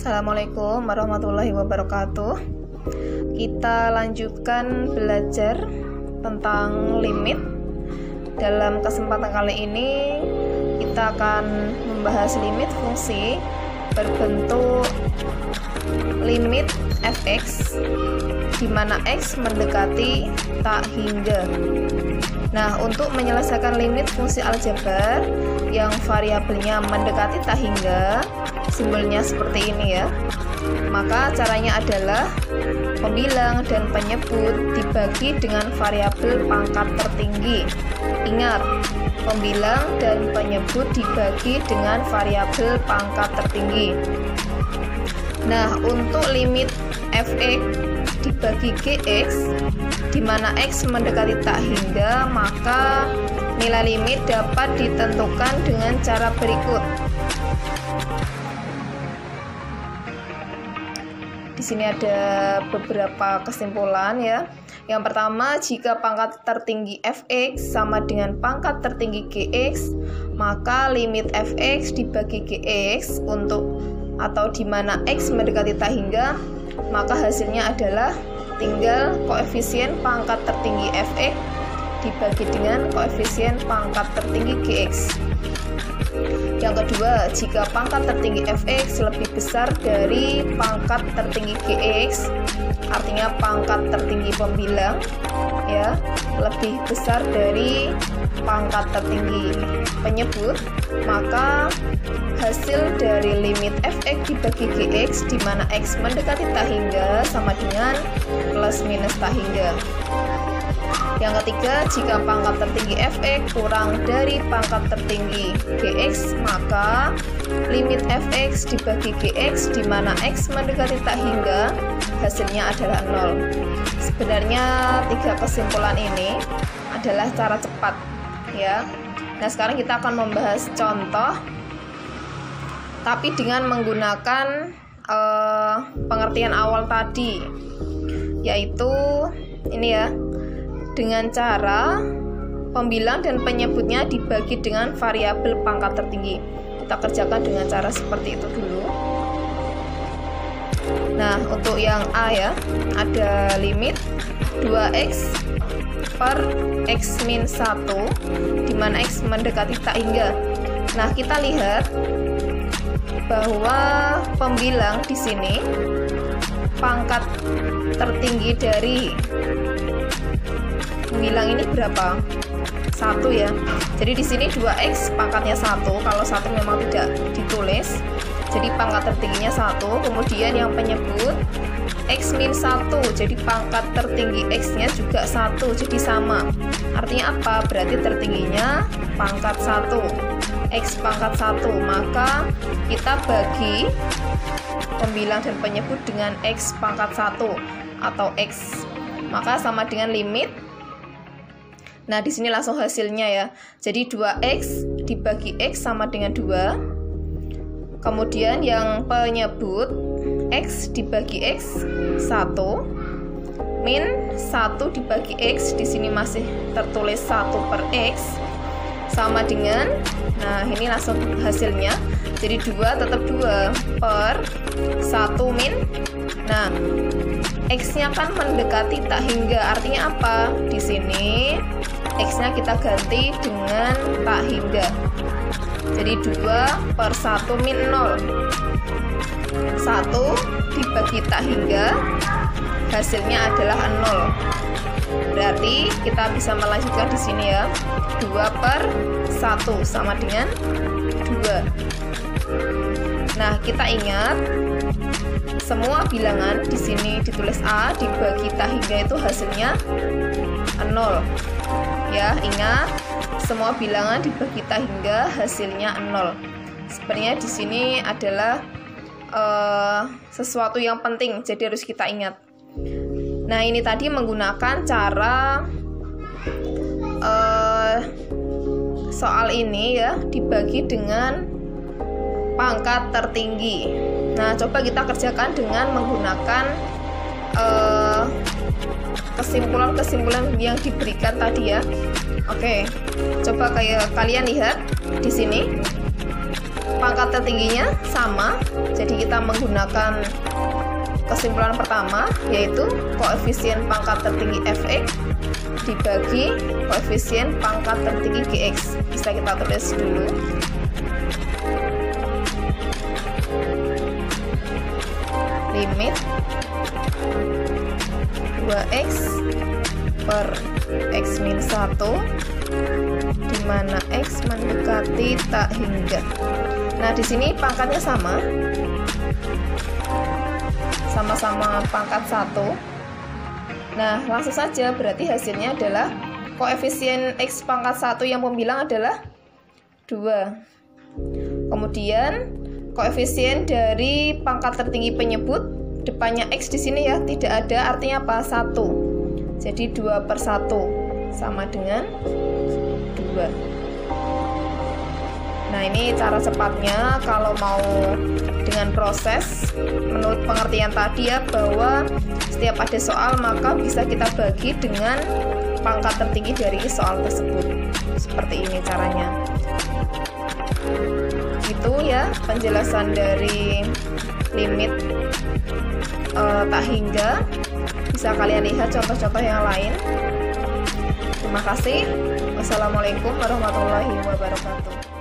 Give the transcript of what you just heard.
Assalamualaikum warahmatullahi wabarakatuh. Kita lanjutkan belajar tentang limit. Dalam kesempatan kali ini kita akan membahas limit fungsi berbentuk limit fx di mana x mendekati tak hingga. Nah, untuk menyelesaikan limit fungsi aljabar yang variabelnya mendekati tak hingga, simbolnya seperti ini ya. Maka caranya adalah pembilang dan penyebut dibagi dengan variabel pangkat tertinggi. Ingat, pembilang dan penyebut dibagi dengan variabel pangkat tertinggi. Nah, untuk limit fx dibagi gx di mana x mendekati tak hingga, maka nilai limit dapat ditentukan dengan cara berikut. Di sini ada beberapa kesimpulan ya. Yang pertama, jika pangkat tertinggi fx sama dengan pangkat tertinggi gx, maka limit fx dibagi gx atau di mana x mendekati tak hingga, maka hasilnya adalah tinggal koefisien pangkat tertinggi fx dibagi dengan koefisien pangkat tertinggi gx. Yang kedua, jika pangkat tertinggi fx lebih besar dari pangkat tertinggi gx, artinya pangkat tertinggi pembilang ya lebih besar dari pangkat tertinggi penyebut, maka hasil dari limit fx dibagi gx di mana x mendekati tak hingga sama dengan plus minus tak hingga. Yang ketiga, jika pangkat tertinggi fx kurang dari pangkat tertinggi gx, maka limit fx dibagi gx di mana x mendekati tak hingga hasilnya adalah 0. Sebenarnya tiga kesimpulan ini adalah cara cepat ya. Nah, sekarang kita akan membahas contoh tapi dengan menggunakan pengertian awal tadi, yaitu ini ya, dengan cara pembilang dan penyebutnya dibagi dengan variabel pangkat tertinggi. Kita kerjakan dengan cara seperti itu dulu. Nah, untuk yang A ya, ada limit 2x per x min 1 di mana x mendekati tak hingga. Nah, kita lihat bahwa pembilang di sini pangkat tertinggi dari pembilang ini berapa? 1 ya. Jadi di sini 2x pangkatnya 1, kalau 1 memang tidak ditulis. Jadi pangkat tertingginya 1, kemudian yang penyebut x min 1, jadi pangkat tertinggi x-nya juga 1, jadi sama. Artinya apa? Berarti tertingginya pangkat 1, x pangkat 1, maka kita bagi pembilang dan penyebut dengan x pangkat 1 atau x, maka sama dengan limit. Nah, di sini langsung hasilnya ya. Jadi 2x dibagi x sama dengan 2. Kemudian yang penyebut x dibagi x 1 min 1 dibagi x, di sini masih tertulis 1 per x sama dengan, nah ini langsung hasilnya. Jadi 2 tetap 2 per 1 min, nah x-nya kan mendekati tak hingga, artinya apa? Di sini x-nya kita ganti dengan tak hingga. Jadi 2 per 1 min 0. 1 dibagi tak hingga, hasilnya adalah 0. Berarti kita bisa melanjutkan di sini ya. 2 per 1 sama dengan 2. Nah, kita ingat semua bilangan di sini ditulis A dibagi tak hingga itu hasilnya 0. Ya, ingat semua bilangan dibagi tak hingga hasilnya 0. Sebenarnya di sini adalah sesuatu yang penting, jadi harus kita ingat. Nah, ini tadi menggunakan cara soal ini ya, dibagi dengan pangkat tertinggi. Nah, coba kita kerjakan dengan menggunakan kesimpulan-kesimpulan yang diberikan tadi ya. Oke, coba kayak kalian lihat di sini pangkat tertingginya sama, jadi kita menggunakan kesimpulan pertama, yaitu koefisien pangkat tertinggi fx dibagi koefisien pangkat tertinggi gx. Bisa kita tulis dulu. Limit 2x per x minus 1 di mana x mendekati tak hingga. Nah, di sini pangkatnya sama-sama pangkat 1. Nah, langsung saja, berarti hasilnya adalah koefisien x pangkat 1 yang pembilang adalah 2. Kemudian koefisien dari pangkat tertinggi penyebut, depannya x di sini ya tidak ada, artinya apa? 1. Jadi 2/1 sama dengan 2. Nah, ini cara cepatnya kalau mau dengan proses menurut pengertian tadi ya, bahwa setiap ada soal maka bisa kita bagi dengan pangkat tertinggi dari soal tersebut. Seperti ini caranya. Gitu ya penjelasan dari limit tak hingga. Bisa kalian lihat contoh-contoh yang lain. Terima kasih. Wassalamualaikum warahmatullahi wabarakatuh.